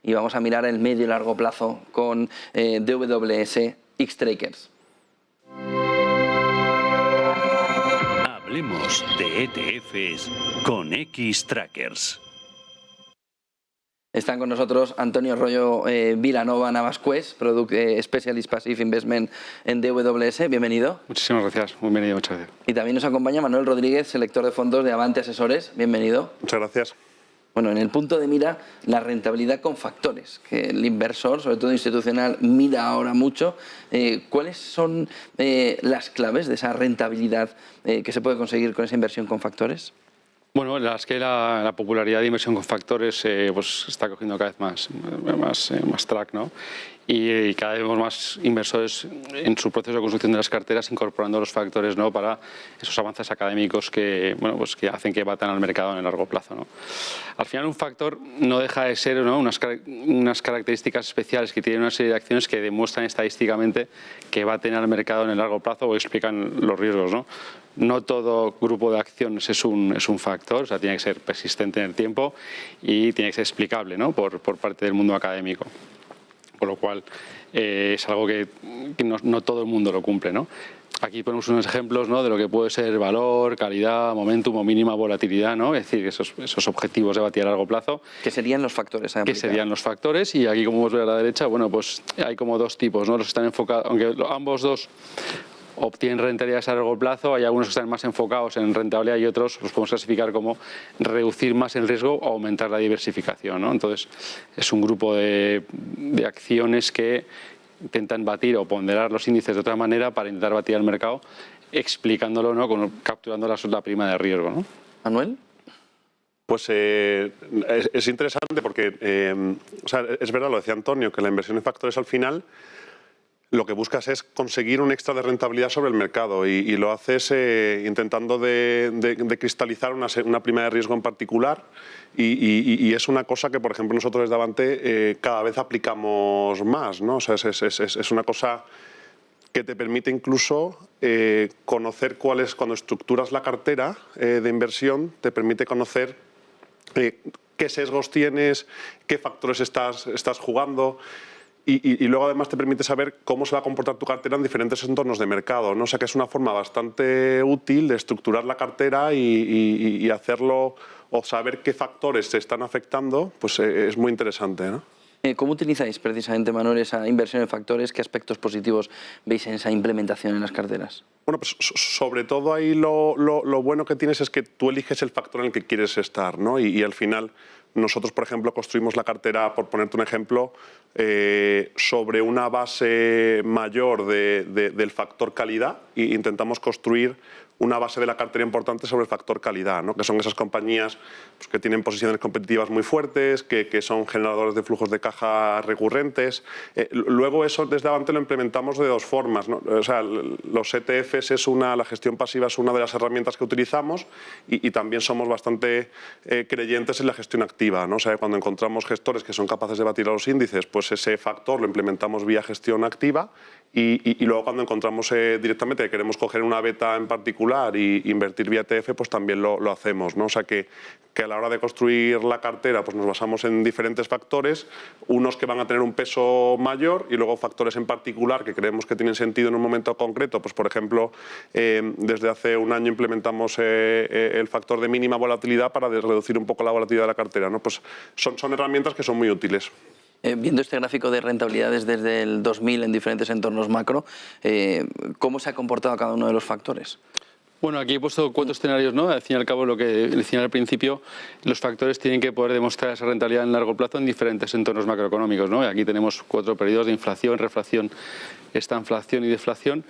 y vamos a mirar el medio y largo plazo con DWS Xtrackers. Hablemos de ETFs con Xtrackers. Están con nosotros Antonio Arroyo Vilanova Navascués, Product Specialist Passive Investment en DWS. Bienvenido. Muchísimas gracias. Bienvenido, muchas gracias. Y también nos acompaña Manuel Rodríguez, selector de fondos de Avante Asesores. Bienvenido. Muchas gracias. Bueno, en el punto de mira, la rentabilidad con factores, que el inversor, sobre todo institucional, mira ahora mucho. ¿Cuáles son las claves de esa rentabilidad que se puede conseguir con esa inversión con factores? Bueno, la popularidad de inversión con factores pues está cogiendo cada vez más track, ¿no? Y cada vez vemos más inversores en su proceso de construcción de las carteras incorporando los factores, ¿no?, para esos avances académicos que, bueno, pues que hacen que batan al mercado en el largo plazo, ¿no? Al final un factor no deja de ser, ¿no?, unas características especiales que tienen una serie de acciones que demuestran estadísticamente que baten al mercado en el largo plazo o explican los riesgos, ¿no? No todo grupo de acciones es un factor, o sea, tiene que ser persistente en el tiempo y tiene que ser explicable, ¿no?, por parte del mundo académico. Con lo cual es algo que no todo el mundo lo cumple, ¿no? Aquí ponemos unos ejemplos, ¿no?, de lo que puede ser valor, calidad, momentum o mínima volatilidad, ¿no? Es decir, esos objetivos de batir a largo plazo. ¿Qué serían los factores? ¿Qué serían los factores? Y aquí, como vemos a la derecha, bueno, pues hay como dos tipos, ¿no? Los que están enfocados, aunque ambos dos obtienen rentabilidades a largo plazo, hay algunos que están más enfocados en rentabilidad y otros los podemos clasificar como reducir más el riesgo o aumentar la diversificación, ¿no? Entonces, es un grupo de acciones que intentan batir o ponderar los índices de otra manera para intentar batir al mercado, explicándolo, ¿no?, capturando la prima de riesgo, ¿no? Manuel. Pues es interesante porque, o sea, es verdad, lo decía Antonio, que la inversión en factores al final lo que buscas es conseguir un extra de rentabilidad sobre el mercado y lo haces intentando de cristalizar una prima de riesgo en particular y es una cosa que, por ejemplo, nosotros desde Avante cada vez aplicamos más, ¿no? O sea, es una cosa que te permite incluso conocer cuando estructuras la cartera de inversión, te permite conocer qué sesgos tienes, qué factores estás jugando. Y luego además te permite saber cómo se va a comportar tu cartera en diferentes entornos de mercado, ¿no? O sea que es una forma bastante útil de estructurar la cartera y hacerlo o saber qué factores se están afectando, pues es muy interesante, ¿no? ¿Cómo utilizáis precisamente, Manuel, esa inversión en factores? ¿Qué aspectos positivos veis en esa implementación en las carteras? Bueno, pues sobre todo ahí lo bueno que tienes es que tú eliges el factor en el que quieres estar, ¿no? Y al final nosotros, por ejemplo, construimos la cartera, por ponerte un ejemplo, sobre una base mayor del factor calidad e intentamos construir una base de la cartera importante sobre el factor calidad, ¿no? Que son esas compañías pues, que tienen posiciones competitivas muy fuertes, que son generadores de flujos de caja recurrentes. Luego eso desde Avante lo implementamos de dos formas, ¿no? O sea, los ETFs la gestión pasiva es una de las herramientas que utilizamos y también somos bastante creyentes en la gestión activa, ¿no? O sea, cuando encontramos gestores que son capaces de batir a los índices, pues ese factor lo implementamos vía gestión activa y luego cuando encontramos directamente que queremos coger una beta en particular y invertir vía ETF, pues también lo hacemos, ¿no? O sea que a la hora de construir la cartera pues nos basamos en diferentes factores, unos que van a tener un peso mayor y luego factores en particular que creemos que tienen sentido en un momento concreto. Pues por ejemplo, desde hace un año implementamos el factor de mínima volatilidad para reducir un poco la volatilidad de la cartera, ¿no? Pues son herramientas que son muy útiles. Viendo este gráfico de rentabilidades desde el 2000 en diferentes entornos macro, ¿cómo se ha comportado cada uno de los factores? Bueno, aquí he puesto 4 escenarios, ¿no? Al fin y al cabo, lo que decía al principio, los factores tienen que poder demostrar esa rentabilidad en largo plazo en diferentes entornos macroeconómicos, ¿no? Y aquí tenemos 4 periodos de inflación, reflación, estanflación y deflación.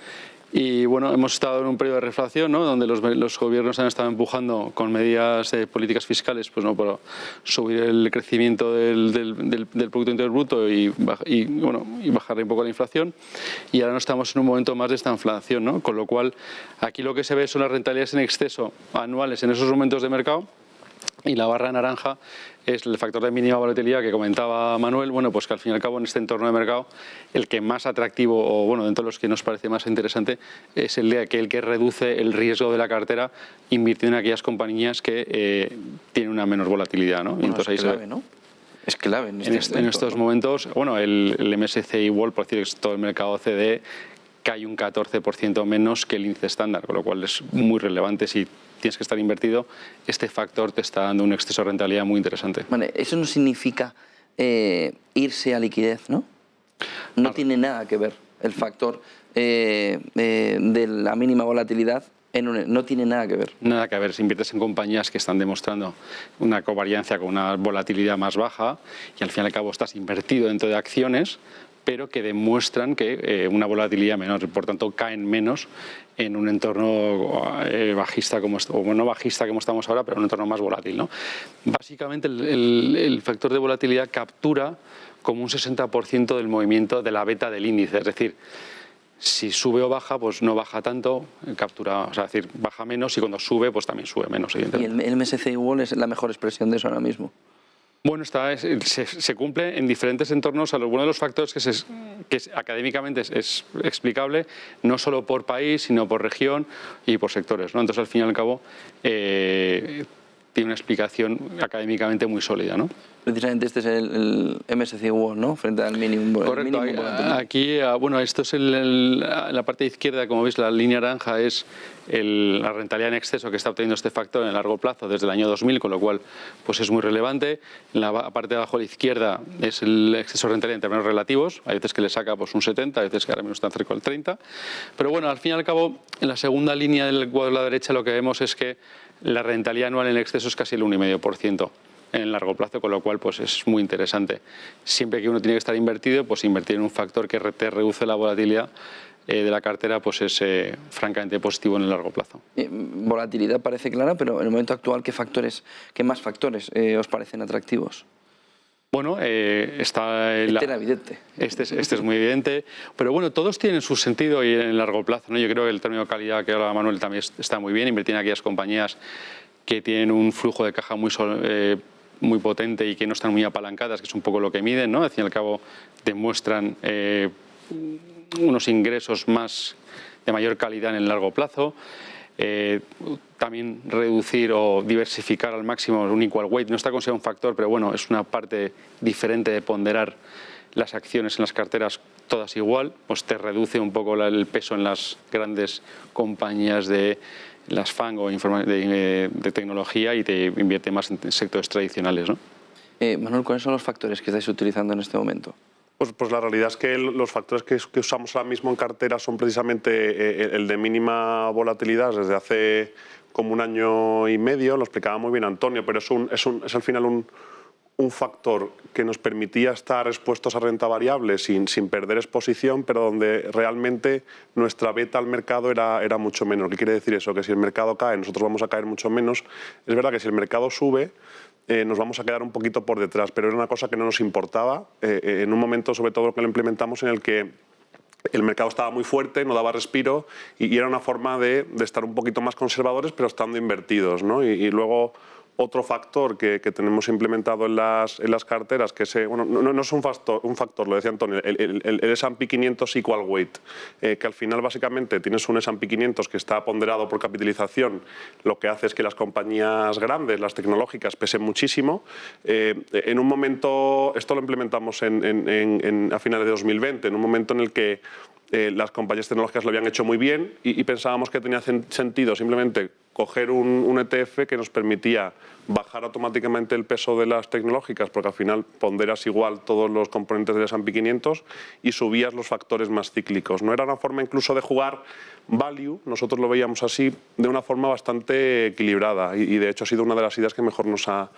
Y bueno, hemos estado en un periodo de reflación, ¿no?, donde los gobiernos han estado empujando con medidas de políticas fiscales, pues no, para subir el crecimiento del Producto Interior Bruto y bajar un poco la inflación. Y ahora no estamos en un momento más de esta inflación, ¿no? Con lo cual aquí lo que se ve son las rentabilidades en exceso anuales en esos momentos de mercado. Y la barra naranja es el factor de mínima volatilidad que comentaba Manuel, bueno, pues que al fin y al cabo en este entorno de mercado el que más atractivo, o bueno, dentro de los que nos parece más interesante, es el de aquel que reduce el riesgo de la cartera invirtiendo en aquellas compañías que tienen una menor volatilidad, ¿no? Bueno, entonces ahí clave, ¿no? Es clave en en estos momentos. Bueno, el MSCI World, por decir que es todo el mercado OCDE, cae un 14% menos que el índice estándar, con lo cual es muy relevante. Si tienes que estar invertido, este factor te está dando un exceso de rentabilidad muy interesante. Vale, eso no significa irse a liquidez, ¿no? No tiene nada que ver el factor de la mínima volatilidad. No tiene nada que ver. Nada que ver, si inviertes en compañías que están demostrando una covariancia con una volatilidad más baja y al fin y al cabo estás invertido dentro de acciones, pero que demuestran que una volatilidad menor y por tanto caen menos en un entorno bajista, o no bajista como estamos ahora, pero un entorno más volátil, ¿no? Básicamente el factor de volatilidad captura como un 60% del movimiento de la beta del índice, es decir, si sube o baja, pues no baja tanto, captura, o sea, es decir, baja menos, y cuando sube, pues también sube menos, evidentemente. ¿Y el MSCI World es la mejor expresión de eso ahora mismo? Bueno, se cumple en diferentes entornos. Uno de los factores que académicamente es explicable, no solo por país, sino por región y por sectores, ¿no? Entonces, al fin y al cabo, tiene una explicación académicamente muy sólida, ¿no? Precisamente este es el MSCI World, ¿no? Frente al mínimo. Correcto. Aquí, bueno, esto es la parte izquierda, como veis, la línea naranja es la rentabilidad en exceso que está obteniendo este factor en el largo plazo desde el año 2000, con lo cual pues es muy relevante. En la parte de abajo a la izquierda es el exceso de rentabilidad en términos relativos. Hay veces que le saca pues un 70, hay veces que ahora mismo está cerca del 30. Pero bueno, al fin y al cabo, en la segunda línea del cuadro de la derecha lo que vemos es que la rentabilidad anual en exceso es casi el 1,5% en el largo plazo, con lo cual pues es muy interesante. Siempre que uno tiene que estar invertido, pues invertir en un factor que te reduce la volatilidad de la cartera, pues es francamente positivo en el largo plazo. Volatilidad parece clara, pero en el momento actual, ¿qué más factores os parecen atractivos? Bueno, está era evidente. Este es muy evidente, pero bueno, todos tienen su sentido y en el largo plazo, ¿no? Yo creo que el término de calidad que habla Manuel también está muy bien. Invertir en aquellas compañías que tienen un flujo de caja muy potente y que no están muy apalancadas, que es un poco lo que miden, ¿no? Al fin y al cabo demuestran unos ingresos de mayor calidad en el largo plazo. También reducir o diversificar al máximo un equal weight no está considerado un factor, pero bueno, es una parte diferente de ponderar las acciones en las carteras todas igual, pues te reduce un poco el peso en las grandes compañías de las FANG o de tecnología y te invierte más en sectores tradicionales, ¿no? Manuel, ¿cuáles son los factores que estáis utilizando en este momento? Pues la realidad es que los factores que usamos ahora mismo en cartera son precisamente el de mínima volatilidad desde hace como 1 año y medio, lo explicaba muy bien Antonio, pero es al final un factor que nos permitía estar expuestos a renta variable sin perder exposición, pero donde realmente nuestra beta al mercado era mucho menor. ¿Qué quiere decir eso? Que si el mercado cae, nosotros vamos a caer mucho menos. Es verdad que si el mercado sube, nos vamos a quedar un poquito por detrás, pero era una cosa que no nos importaba en un momento, sobre todo que lo implementamos, en el que el mercado estaba muy fuerte, no daba respiro y era una forma de estar un poquito más conservadores, pero estando invertidos, ¿no? Y luego otro factor que tenemos implementado en las carteras, que bueno, no es un factor, lo decía Antonio, el S&P 500 equal weight, que al final básicamente tienes un S&P 500 que está ponderado por capitalización, lo que hace es que las compañías grandes, las tecnológicas, pesen muchísimo. En un momento, esto lo implementamos a finales de 2020, en un momento en el que las compañías tecnológicas lo habían hecho muy bien y pensábamos que tenía sentido simplemente coger un ETF que nos permitía bajar automáticamente el peso de las tecnológicas, porque al final ponderas igual todos los componentes del S&P 500 y subías los factores más cíclicos. No era una forma incluso de jugar value, nosotros lo veíamos así, de una forma bastante equilibrada y de hecho ha sido una de las ideas que mejor nos ha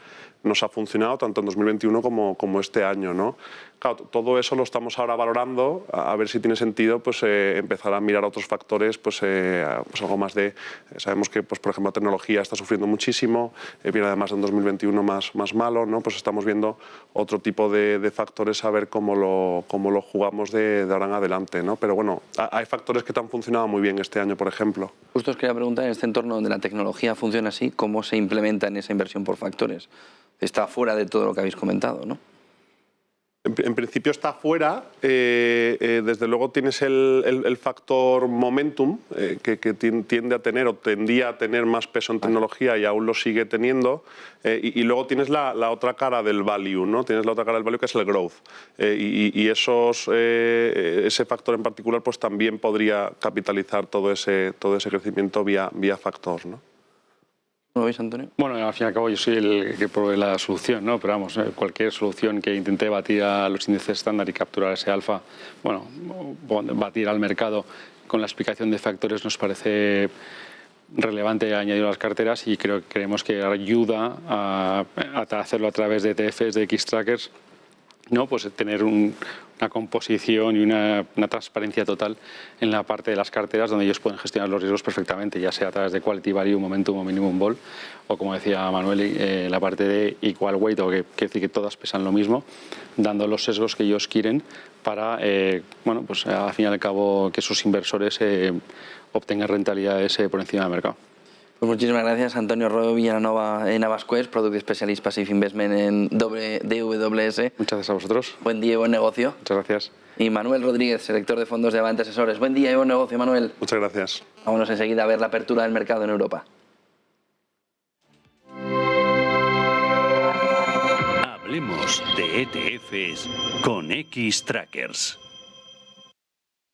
funcionado tanto en 2021 como este año, ¿no? Claro, todo eso lo estamos ahora valorando, a ver si tiene sentido pues, empezar a mirar otros factores, pues algo más de... Sabemos que, pues, por ejemplo, la tecnología está sufriendo muchísimo, viene además de un 2021 más malo, ¿no? Pues estamos viendo otro tipo de factores a ver cómo lo jugamos de ahora en adelante, ¿no? Pero bueno, hay factores que te han funcionado muy bien este año, por ejemplo. Justo os quería preguntar, en este entorno donde la tecnología funciona así, ¿cómo se implementa en esa inversión por factores? Está fuera de todo lo que habéis comentado, ¿no? En principio está fuera. Desde luego tienes el factor momentum, que tiende a tener o tendía a tener más peso en tecnología y aún lo sigue teniendo. Y luego tienes la otra cara del value, ¿no? Tienes la otra cara del value que es el growth. Y ese factor en particular pues también podría capitalizar todo ese crecimiento vía factor, ¿no? ¿Cómo lo veis, Antonio? Bueno, al fin y al cabo yo soy el que provee la solución, ¿no? Pero vamos, cualquier solución que intente batir a los índices estándar y capturar ese alfa, bueno, batir al mercado con la explicación de factores nos parece relevante añadir a las carteras y creemos que ayuda a hacerlo a través de ETFs, de Xtrackers, ¿no? Pues tener una composición y una transparencia total en la parte de las carteras donde ellos pueden gestionar los riesgos perfectamente, ya sea a través de Quality Value, Momentum o Minimum Vol, o como decía Manuel, la parte de Equal Weight, o que quiere decir que todas pesan lo mismo, dando los sesgos que ellos quieren para, bueno, pues al fin y al cabo que sus inversores obtengan rentabilidades por encima del mercado. Pues muchísimas gracias, Antonio Royo Villanova en Navasquest, Product Specialist Passive Investment en DWS. Muchas gracias a vosotros. Buen día y buen negocio. Muchas gracias. Y Manuel Rodríguez, director de fondos de Avante Asesores. Buen día y buen negocio, Manuel. Muchas gracias. Vámonos enseguida a ver la apertura del mercado en Europa. Hablemos de ETFs con Xtrackers.